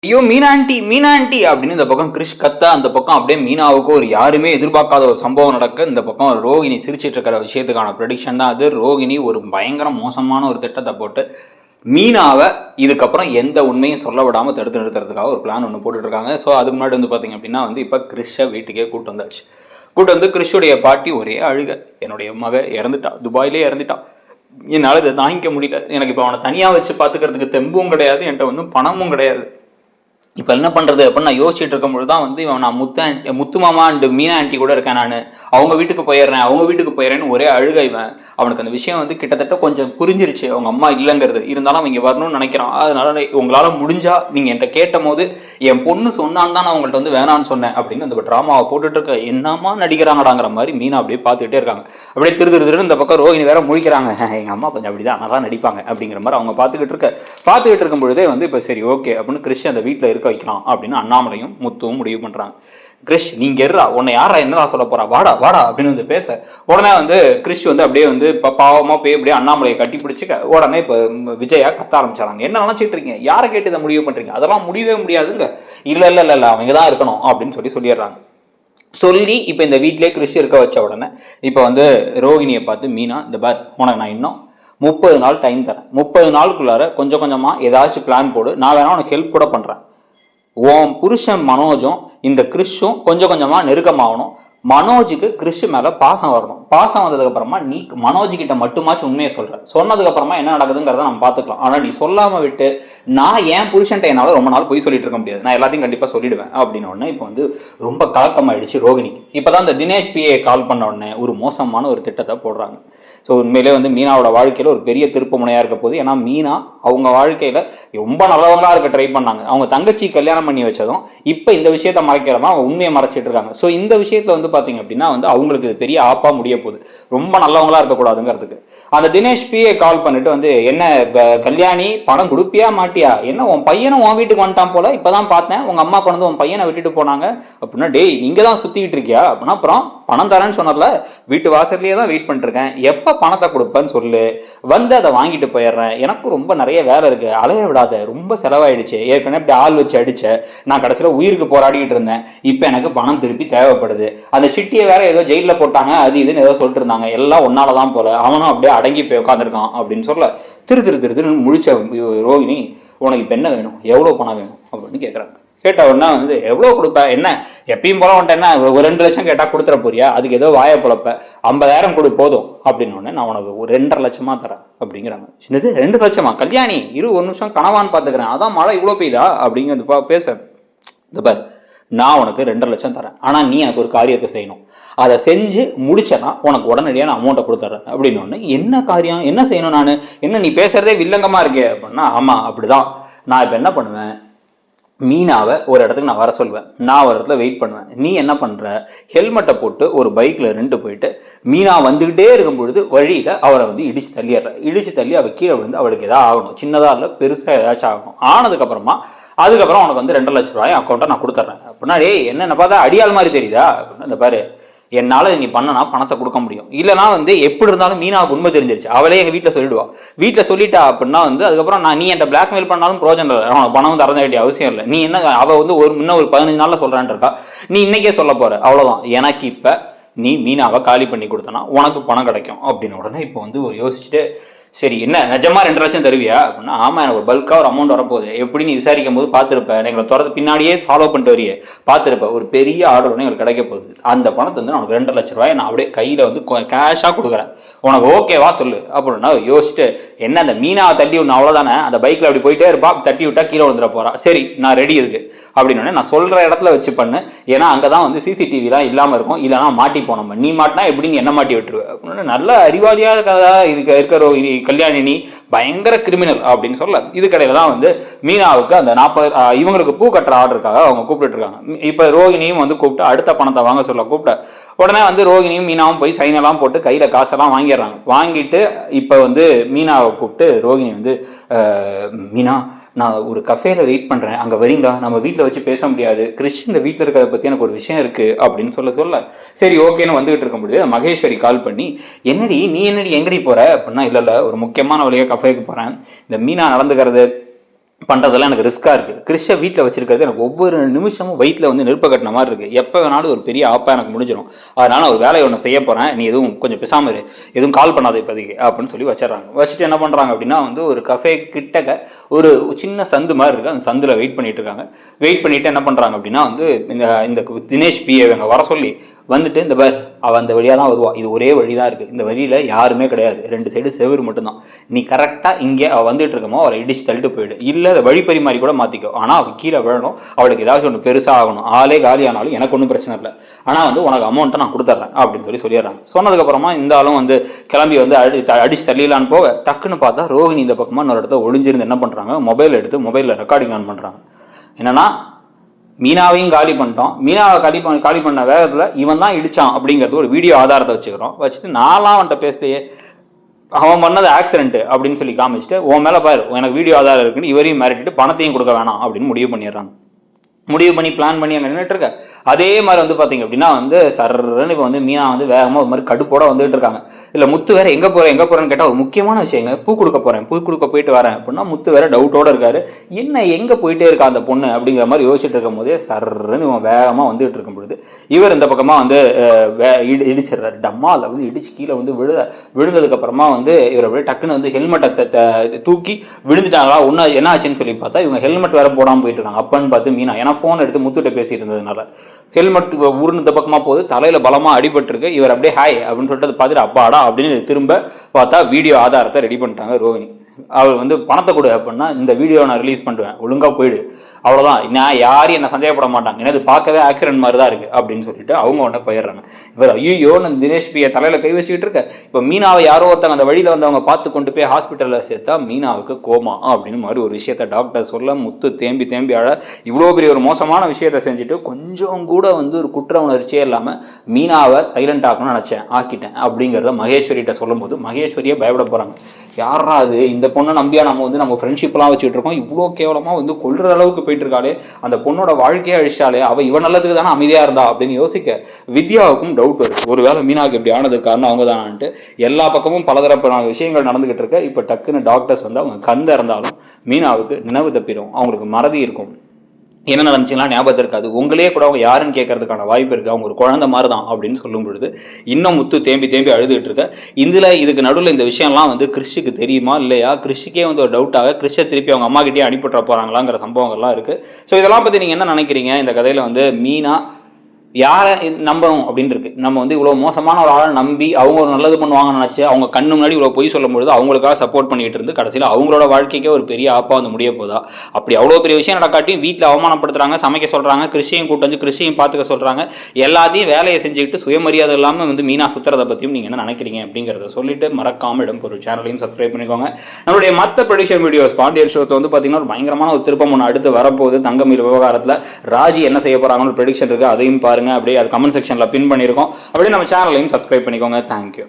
ஐயோ மீனா ஆண்டி அப்படின்னு இந்த பக்கம் கிறிஷ் கத்தா, அந்த பக்கம் அப்படியே மீனாவுக்கு ஒரு யாருமே எதிர்பார்க்காத ஒரு சம்பவம் நடக்க, இந்த பக்கம் ரோகிணி சிரிச்சிட்டு இருக்கிற விஷயத்துக்கான ப்ரெடிக்ஷன் தான் அது. ரோகிணி ஒரு பயங்கர மோசமான ஒரு திட்டத்தை போட்டு மீனாவை இதுக்கப்புறம் எந்த உண்மையும் சொல்ல விடாமல் தடுத்து நிறுத்துறதுக்காக ஒரு பிளான் ஒன்று போட்டுட்டு இருக்காங்க. ஸோ அதுக்கு முன்னாடி வந்து பார்த்தீங்க அப்படின்னா வந்து இப்போ கிறிஷை வீட்டுக்கே கூட்டு வந்தாச்சு. கூட்டு வந்து கிறிஷுடைய பாட்டி ஒரே அழுக, என்னுடைய மக இறந்துட்டா, துபாயிலே இறந்துட்டா, என்னால் இதை தாங்கிக்க முடியல, எனக்கு இப்போ அவனை தனியாக வச்சு பார்த்துக்கிறதுக்கு தெம்பும் கிடையாது, என்கிட்ட வந்து பணமும் கிடையாது, இப்போ என்ன பண்ணுறது அப்படின்னு நான் யோசிச்சுட்டு இருக்கும்போது தான் வந்து நான் முத்து மாமா அண்டு மீனா ஆண்டி கூட இருக்கேன், நான் அவங்க வீட்டுக்கு போயிடுறேன்னு ஒரே அழுகை. அவனுக்கு அந்த விஷயம் வந்து கிட்டத்தட்ட கொஞ்சம் புரிஞ்சிருச்சு, அவங்க அம்மா இல்லைங்கிறது. இருந்தாலும் அவங்க வரணும்னு நினைக்கிறான். அதனால உங்களால் முடிஞ்சா நீங்கள் என்கிட்ட கேட்ட போது என் பொண்ணு சொன்னான்னு தான் நான் உங்கள்கிட்ட வந்து வேணான்னு சொன்னேன் அப்படின்னு அந்த ட்ராமாவை போட்டுட்டு இருக்க. என்னமா நடிக்கிறாங்கடாங்கிற மாதிரி மீனா அப்படியே பார்த்துக்கிட்டே இருக்காங்க. அப்படியே திரு இந்த பக்கம் ரோகிணி வேற முழிக்கிறாங்க, எங்கள் அம்மா கொஞ்சம் அப்படிதான் நல்லா நடிப்பாங்க அப்படிங்கிற மாதிரி அவங்க பார்த்துக்கிட்டு இருக்கும் பொழுதே வந்து இப்போ சரி ஓகே அப்படின்னு கிறிஷ் அந்த வீட்டில் இருக்க வைக்கலாம் அப்படின்னு அண்ணாமலையும் முத்துவும் முடிவு பண்றாங்க. கிறிஷ் நீங்க எர்றா, உன்னை யாரா என்னடா சொல்ல போறா, வாடா வாடா அப்படின்னு வந்து பேச, உடனே வந்து கிறிஷ் வந்து அப்படியே வந்து பாவமா போய் அப்படியே அண்ணாமலையை கட்டி பிடிச்சிக்க. உடனே இப்போ விஜயா கத்த ஆரம்பிச்சாங்க, என்ன நினைச்சிட்டு இருக்கீங்க, யாரை கேட்டு இதை முடிவு பண்றீங்க, அதெல்லாம் முடியவே முடியாதுங்க, இல்ல அவங்க தான் இருக்கணும் அப்படின்னு சொல்லிடுறாங்க. சொல்லி இப்போ இந்த வீட்டிலே கிறிஷ் இருக்க வச்ச உடனே இப்போ வந்து ரோகிணியை பார்த்து மீனா, இந்த பார் உனக்கு நான் இன்னும் 30 நாள் டைம் தரேன், 30 நாளுக்குள்ளார கொஞ்சம் கொஞ்சமாக ஏதாச்சும் பிளான் போடு, நான் வேணா உனக்கு ஹெல்ப் கூட பண்ணுறேன். உன் புருஷன் மனோஜும் இந்த கிறிஷும் கொஞ்சம் கொஞ்சமாக நெருக்கமாகணும். மனோஜுக்கு கிறிஷ் மேலே பாசம் வரணும். பாசம் வந்ததுக்கு அப்புறமா நீ மனோஜ் கிட்ட மட்டுமாச்சும் உண்மையை சொல்ற, சொன்னதுக்கு அப்புறமா என்ன நடக்குதுங்கிறத நம்ம பார்த்துக்கலாம். ஆனால் நீ சொல்லாம விட்டு நான் ஏன் புருஷன்ட்ட என்னால் ரொம்ப நாள் போய் சொல்லிட்டு இருக்க முடியாது, நான் எல்லாத்தையும் கண்டிப்பாக சொல்லிடுவேன் அப்படின்னு உடனே இப்போ வந்து ரொம்ப கலக்கமாயிடுச்சு ரோகிணிக்கு. இப்போதான் இந்த தினேஷ் பிஏ கால் பண்ண உடனே ஒரு மோசமான ஒரு திட்டத்தை போடுறாங்க. ஸோ உண்மையிலே வந்து மீனாவோட வாழ்க்கையில் ஒரு பெரிய திருப்பு முனையாக இருக்க போது. ஏன்னா மீனா அவங்க வாழ்க்கையில் ரொம்ப நல்லவங்களா இருக்க ட்ரை பண்ணாங்க. அவங்க தங்கச்சி கல்யாணம் பண்ணி வச்சதும் இப்போ இந்த விஷயத்த மறைக்கிறதா அவங்க உண்மையை மறைச்சிட்டு இருக்காங்க. ஸோ இந்த விஷயத்துல வந்து பார்த்தீங்க அப்படின்னா வந்து அவங்களுக்கு பெரிய ஆப்பா முடிய போகுது, ரொம்ப நல்லவங்களா இருக்கக்கூடாதுங்கிறதுக்கு. அந்த தினேஷ் பிஏ கால் பண்ணிட்டு வந்து, என்ன கல்யாணி பணம் கொடுப்பியா மாட்டியா, என்ன உன் பையனும் உன் வீட்டுக்கு வந்துட்டான் போல, இப்பதான் பார்த்தேன் உங்க அம்மா கொண்டு உன் பையனை விட்டுட்டு போனாங்க அப்படின்னா, டேய் இங்க தான் சுத்திக்கிட்டு இருக்கியா அப்படின்னா, அப்புறம் பணம் தரேன்னு சொன்னல, வீட்டு வாசல்லையே தான் வெயிட் பண்ணிட்டு இருக்கேன், எப்ப பணத்தை கொடுப்பேன்னு சொல்லு, வந்து அதை வாங்கிட்டு போயிடுறேன், எனக்கு ரொம்ப நிறைய வேலை இருக்கு, அலைய விடாத, ரொம்ப செலவாயிடுச்சு, ஏற்கனவே இப்படி ஆள் வச்சு அடிச்ச, நான் கடைசியில் உயிருக்கு போராடிக்கிட்டு இருந்தேன், இப்போ எனக்கு பணம் திருப்பி தேவைப்படுது, அந்த சிட்டியை வேற ஏதோ ஜெயிலில் போட்டாங்க அது இதுன்னு ஏதோ சொல்லிட்டு இருந்தாங்க, எல்லாம் ஒன்னாலதான் போல, அவனும் அப்படியே அடங்கி போய் உட்காந்துருக்கான் அப்படின்னு சொல்ல திரு முழிச்ச ரோகிணி, உனக்கு இப்போ என்ன வேணும், எவ்வளோ பணம் வேணும் அப்படின்னு கேட்குறாங்க. கேட்ட உடனே வந்து எவ்வளோ கொடுப்ப, என்ன எப்பயும் போல வந்துட்டு என்ன ஒரு 2 லட்சம் கேட்டால் கொடுத்துட போறியா, அதுக்கு ஏதோ வாய பொழப்ப, 50,000 கொடு போதும் அப்படின்னு உடனே நான் உனக்கு ஒரு 2.5 லட்சமா தரேன் அப்படிங்கிறாங்க. சின்னது 2 லட்சமா, கல்யாணி இரு 1 நிமிஷம் கனவான்னு பார்த்துக்கிறேன், அதான் மழை இவ்வளோ பெய்யுதா அப்படிங்கிறது பேச, இந்த பார் நான் உனக்கு 2.5 லட்சம் தரேன், ஆனால் நீ எனக்கு ஒரு காரியத்தை செய்யணும், அதை செஞ்சு முடிச்சனா உனக்கு உடனடியாக நான் அமௌண்ட்டை கொடுத்துட்றேன் அப்படின்னு ஒன்று. என்ன காரியம், என்ன செய்யணும், நான் என்ன நீ பேசுறதே வில்லங்கமா இருக்கே அப்படின்னா, ஆமாம் அப்படிதான், நான் இப்போ என்ன பண்ணுவேன், மீனாவை ஒரு இடத்துக்கு நான் வர சொல்வேன், நான் ஒரு இடத்துல வெயிட் பண்ணுவேன், நீ என்ன பண்ணுற, ஹெல்மெட்டை போட்டு ஒரு பைக்கில் 2 போயிட்டு மீனா வந்துக்கிட்டே இருக்கும் பொழுது வழியில் அவரை வந்து இடிச்சு தள்ளி அவள் கீழே விழுந்து அவளுக்கு எதாவது ஆகணும், சின்னதாக இல்லை பெருசாக ஏதாச்சும் ஆகணும், ஆனதுக்கப்புறமா அதுக்கப்புறம் உனக்கு வந்து 2 லட்ச ரூபாய் அக்கௌண்ட்டை நான் கொடுத்துட்றேன் அப்படின்னா, டேய் என்ன பார்த்தா அடியாள் மாதிரி தெரியுதா அப்படின்னா, இந்த பாரு என்னால் நீ பண்ணனா பணத்தை கொடுக்க முடியும், இல்லைனா வந்து எப்படி இருந்தாலும் மீனாவுக்கு உண்மை தெரிஞ்சிருச்சு, அவளே எங்கள் வீட்டில் சொல்லிடுவா, வீட்டில் சொல்லிட்டா அப்படின்னா வந்து அதுக்கப்புறம் நீ என்கிட்ட பிளாக்மெயில் பண்ணாலும் பிரோஜனம் இல்லை, அவனுக்கு பணம் தர வேண்டிய அவசியம் இல்லை, நீ என்ன அவள் வந்து இன்னும் ஒரு 15 நாளில் சொல்கிறான்ட்டு இருக்கா, நீ இன்னைக்கே சொல்ல போற, அவ்வளோதான், எனக்கு இப்போ நீ மீனாவை காலி பண்ணி கொடுத்தனா உனக்கு பணம் கிடைக்கும் அப்படின்னு உடனே இப்போ வந்து ஒரு யோசிச்சுட்டு, சரி என்ன நிஜமா 2 லட்சம் தருவியா அப்படின்னா, ஆமா எனக்கு ஒரு பல்கா ஒரு அமௌண்ட் வரப்போகுது, எப்படி நீ விசாரிக்கும் போது பார்த்துருப்ப, எங்களை தொடர்ந்து பின்னாடியே ஃபாலோ பண்ணிட்டு வரையே பார்த்துருப்ப, ஒரு பெரிய ஆர்டர் ஒன்று எங்களுக்கு கிடைக்க போகுது, அந்த பணத்தை வந்து உனக்கு 2 லட்ச ரூபாய் நான் அப்படியே கையில் வந்து கேஷாக கொடுக்குறேன், உனக்கு ஓகேவா சொல்லு அப்படின்னா யோசிச்சுட்டு, என்ன அந்த மீனாவை தட்டி விடணும் அவ்வளோதானே, அந்த பைக்கில் அப்படி போயிட்டே இருப்பா, தட்டி விட்டா கீழே வந்துட போறா, சரி நான் ரெடி இருக்கு அப்படின்னு நான் சொல்கிற இடத்துல வச்சு பண்ணு, ஏன்னா அங்கே தான் வந்து சிசிடிவிலாம் இல்லாமல் இருக்கும், இல்லைனா மாட்டிப்போம், நம்ம நீ மாட்டினா எப்படி நீ என்ன மாட்டி விட்டுருவேன் அப்படின்னு நல்ல அறிவாளியாக இருக்கிற கல்யாணினி பயங்கர கிரிமினல் அப்படின்னு சொல்ல, இது கடையில தான் வந்து மீனாவுக்கு அந்த 40 இவங்களுக்கு பூ கட்டுற ஆர்டருக்காக அவங்க கூப்பிட்டு இருக்காங்க. இப்ப ரோகிணியும் வந்து கூப்பிட்டு அடுத்த பணத்தை வாங்க சொல்ல கூப்பிட்ட உடனே வந்து ரோகிணியும் மீனாவும் போய் சைன் எல்லாம் போட்டு கையில காசெல்லாம் வாங்கிடுறாங்க. வாங்கிட்டு இப்ப வந்து மீனாவை கூப்பிட்டு ரோகிணி வந்து, மீனா நான் ஒரு கஃபேல வெயிட் பண்றேன், அங்க வரீங்களா, நம்ம வீட்டில் வச்சு பேச முடியாது, கிறிஷ் இந்த வீட்டில் இருக்கிறத பத்தி எனக்கு ஒரு விஷயம் இருக்கு அப்படின்னு சொல்ல சரி ஓகேன்னு வந்துகிட்டு இருக்க முடியாது. மகேஸ்வரி கால் பண்ணி, நீ என்னடி எங்கடி போற அப்படின்னா, இல்ல ஒரு முக்கியமான வழியாக கஃபேக்கு போறேன், இந்த மீனா நடந்துக்கிறது பண்ணுறதெல்லாம் எனக்கு ரிஸ்க்காக இருக்குது. கிறிஷை வீட்டில் வச்சிருக்கிறது எனக்கு ஒவ்வொரு நிமிஷமும் வயிற்றில் வந்து நெருப்ப கட்டின மாதிரி இருக்குது. எப்போ வேணாலும் ஒரு பெரிய ஆப்பாக எனக்கு முடிஞ்சிடும். அதனால் ஒரு வேலையை ஒன்று செய்ய போகிறேன், நீ எதுவும் கொஞ்சம் பேசாமல் இரு, எதுவும் கால் பண்ணாத இப்போதைக்கு அப்படின்னு சொல்லி வச்சிடறாங்க. வச்சுட்டு என்ன பண்ணுறாங்க அப்படின்னா வந்து ஒரு கஃபே கிட்டக்க ஒரு சின்ன சந்து மாதிரி இருக்குது, அந்த சந்தில் வெயிட் பண்ணிட்டு இருக்காங்க. வெயிட் பண்ணிவிட்டு என்ன பண்ணுறாங்க அப்படின்னா வந்து இந்த தினேஷ் பிஏ இவங்க வர சொல்லி வந்துட்டு இந்த பேர் அவள் அந்த வழியாக தான் வருவாள், இது ஒரே வழி தான் இருக்குது, இந்த வழியில் யாருமே கிடையாது, 2 சைடு செவுரு மட்டும்தான், நீ கரெக்டாக இங்கே அவள் வந்துட்டு இருக்கமோ அவளை இடிச்சு தள்ளிட்டு போயிடு, இல்லை அதை வழி பரிமாறி கூட மாற்றிக்கோ, ஆனால் அவள் கீழே விழணும், அவளுக்கு ஏதாச்சும் ஒன்று பெருசாக ஆகணும், ஆளே காலி ஆனாலும் எனக்கு ஒன்றும் பிரச்சனை இல்லை, ஆனால் வந்து உனக்கு அமௌண்ட்டை நான் கொடுத்துட்றேன் அப்படின்னு சொல்லிடுறாங்க. சொன்னதுக்கப்புறமா இந்த ஆளும் வந்து கிளம்பி வந்து அடிச்சு தள்ளிடலான்னு போக டக்குன்னு பார்த்தா ரோஹிணி இந்த பக்கமாக இன்னொரு இடத்த ஒளிஞ்சிருந்து என்ன பண்ணுறாங்க, மொபைல் எடுத்து மொபைலில் ரெக்கார்டிங் ஆன் பண்ணுறாங்க. என்னன்னா மீனாவையும் காலி பண்ணிட்டோம், மீனாவை காலி பண்ண வேகத்தில் இவன் தான் இடிச்சான் அப்படிங்கிறது ஒரு வீடியோ ஆதாரத்தை வச்சுக்கிறோம். வச்சுட்டு நான்லாம் அவன்கிட்ட பேசலையே, அவன் பண்ணது ஆக்சிடென்ட் அப்படின்னு சொல்லி காமிச்சிட்டு உன் மேலே பாரு எனக்கு வீடியோ ஆதாரம் இருக்குன்னு இவரையும் மிரட்டிட்டு பணத்தையும் கொடுக்க வேணாம் அப்படின்னு முடிவு பண்ணிடுறாங்க. முடிவு பண்ணி பிளான் பண்ணி அங்கே நின்றுட்டு இருக்க. அதே மாதிரி வந்து பார்த்தீங்க அப்படின்னா வந்து சர்ன்னு இப்போ வந்து மீனா வந்து வேகமாக ஒரு மாதிரி கடுப்போட வந்துட்டு இருக்காங்க. இல்லை முத்து வேற எங்கே போகிறேன்னு கேட்டால் ஒரு முக்கியமான விஷயங்க, பூ கொடுக்க போயிட்டு வரேன் அப்படின்னா முத்து வேற டவுட்டோட இருக்காரு, என்ன எங்கே போயிட்டே இருக்கா அந்த பொண்ணு அப்படிங்கிற மாதிரி யோசிச்சுட்டு இருக்கும் போதே சர்ன்னு இவன் வேகமாக வந்துட்டு இருக்கும் பொழுது இவர் இந்த பக்கமாக வந்து இடிச்சிடுறாரு. டம்மால் அப்படின்னு இடிச்சு கீழே வந்து விழுந்ததுக்கு அப்புறமா வந்து இவர் அப்படியே டக்குன்னு வந்து ஹெல்மெட்டை தூக்கி விழுந்துட்டாங்களா, ஒன்று என்ன ஆச்சுன்னு சொல்லி பார்த்தா இவங்க ஹெல்மெட் வேற போடாமல் போயிட்டு இருக்காங்க. அப்பன்னு பார்த்து மீனா ஏன்னா ஃபோன் எடுத்து முத்துட்ட பேசிட்டு இருந்ததுனால ஹெல்மெட் உருண்டு பக்கமா போது தலையில பலமா அடிபட்டிருக்கு. இவர் அப்படியே ஹாய் அப்படின்னு சொல்லிட்டு பார்த்துட்டு அப்பாடா அப்படின்னு திரும்ப பார்த்தா வீடியோ ஆதாரத்தை ரெடி பண்ணிட்டாங்க ரோஹிணி. அவர் வந்து பணத்தை கொடு அப்படின்னா இந்த வீடியோ நான் ரிலீஸ் பண்ணுவேன், ஒழுங்கா போயிடு, அவ்வளோதான், நான் யாரும் என்ன சந்தேகப்பட மாட்டாங்க, எனக்கு பார்க்கவே ஆக்சிடென்ட் மாதிரி தான் இருக்குது அப்படின்னு சொல்லிட்டு அவங்க உடனே போயிடுறாங்க. இவர் ஐயோ நான் தினேஷ் பிஏ தலையில் கை வச்சுக்கிட்டு இருக்க. இப்போ மீனாவை யாரோ ஒருத்தங்க அந்த வழியில் வந்து அவங்க பார்த்து கொண்டு போய் ஹாஸ்பிட்டலில் சேர்த்தா மீனாவுக்கு கோமா அப்படின்னு மாதிரி ஒரு விஷயத்த டாக்டர் சொல்ல முத்து தேம்பி அழ இவ்வளோ பெரிய ஒரு மோசமான விஷயத்த செஞ்சுட்டு கொஞ்சம் கூட வந்து ஒரு குற்ற உணர்ச்சியே இல்லாமல் மீனாவை சைலண்ட் ஆக்கணும்னு நினச்சேன், ஆக்கிட்டேன் அப்படிங்கிறத மகேஸ்வரிகிட்ட சொல்லும்போது மகேஸ்வரியே பயப்பட போகிறாங்க. யாரா அது, இந்த பொண்ணை நம்பியா நம்ம வந்து நம்ம ஃப்ரெண்ட்ஷிப்லாம் வச்சுட்டு இருக்கோம், இவ்வளோ கேவலமாக வந்து கொள்ற அளவுக்கு போயிட்டு இருக்காளே, அந்த பொண்ணோட வாழ்க்கையே அழிச்சாலே, அவள் இவன் நல்லதுக்கு தானே அமைதியாக இருந்தா அப்படின்னு யோசிக்க வித்யாவுக்கும் டவுட் வருது, ஒருவேளை மீனாவுக்கு இப்படி ஆனதுக்கு காரணம் அவங்க தானான்ட்டு. எல்லா பக்கமும் பலதரப்பான விஷயங்கள் நடந்துகிட்டு இருக்க. இப்போ டக்குன்னு டாக்டர்ஸ் வந்து அவங்க கண் திறந்தாலும் மீனாவுக்கு நினைவு தப்பிடும், அவங்களுக்கு மறதி இருக்கும், என்ன நடந்துச்சுன்னா ஞாபகத்தில் இருக்காது, உங்களே கூட அவங்க யாருன்னு கேட்கறதுக்கான வாய்ப்பு இருக்குது, அவங்க ஒரு குழந்தை மாதிரி தான் அப்படின்னு சொல்லும் பொழுது இன்னும் முத்து தேம்பி அழுதுகிட்டு இருக்க. இதுக்கு நடுவில் இந்த விஷயம்லாம் வந்து கிறிஷுக்கு தெரியுமா இல்லையா, கிறிஷுக்கே வந்து ஒரு டவுட்டாக கிறிஷை திருப்பி அவங்க அம்மா கிட்டே அனுப்பிவிட்ற போகிறாங்களாங்கிற சம்பவங்கள்லாம் இருக்குது. ஸோ இதெல்லாம் பற்றி நீங்கள் என்ன நினைக்கிறீங்க? இந்த கதையில் வந்து மீனா யாரை நம்பணும் அப்படின்னு இருக்கு. நம்ம வந்து இவ்வளோ மோசமான ஒரு ஆளை நம்பி அவங்க ஒரு நல்லது பண்ணுவாங்கன்னு நினச்சி அவங்க கண்ணு முன்னாடி இவ்வளோ பொய் சொல்லும்பொழுது அவங்களுக்காக சப்போர்ட் பண்ணிட்டு இருந்து கடைசியில் அவங்களோட வாழ்க்கைக்கே ஒரு பெரிய ஆப்பா வந்து முடிய போதா? அப்படி அவ்வளோ பெரிய விஷயம் நடக்காட்டியும் வீட்டில் அவமானப்படுத்துறாங்க, சமைக்க சொல்கிறாங்க, கிறிஷையும் கூட்டு வந்து கிறிஷையும் பார்த்துக்க சொல்கிறாங்க, எல்லாத்தையும் வேலையை செஞ்சுக்கிட்டு சுயமரியாதை இல்லாமல் வந்து மீனா சுத்துறதை பற்றியும் நீங்கள் என்ன நினைக்கிறீங்க அப்படிங்கிறத சொல்லிட்டு மறக்காம இடம் ஒரு சேனலையும் சப்ஸ்கிரைப் பண்ணிக்கோங்க. நம்மளுடைய மற்ற ப்ரொடியூசர் வீடியோஸ் பாண்டியன் ஷோத்தை வந்து பார்த்தீங்கன்னா ஒரு பயங்கரமான ஒரு திருப்பம் ஒன்று அடுத்து வரப்போகுது. தங்கமயில் விவகாரத்தில் ராஜி என்ன செய்ய போகிறாங்கன்னு ப்ரெடிக்ஷன் இருக்குது, அதையும் பாருங்க. அப்படியே அது கமெண்ட் செக்ஷனில் பின் பண்ணியிருக்கோம். அப்படியே நம்ம சேனலையும் சப்ஸ்கிரைப் பண்ணிக்கோங்க. தேங்க்யூ.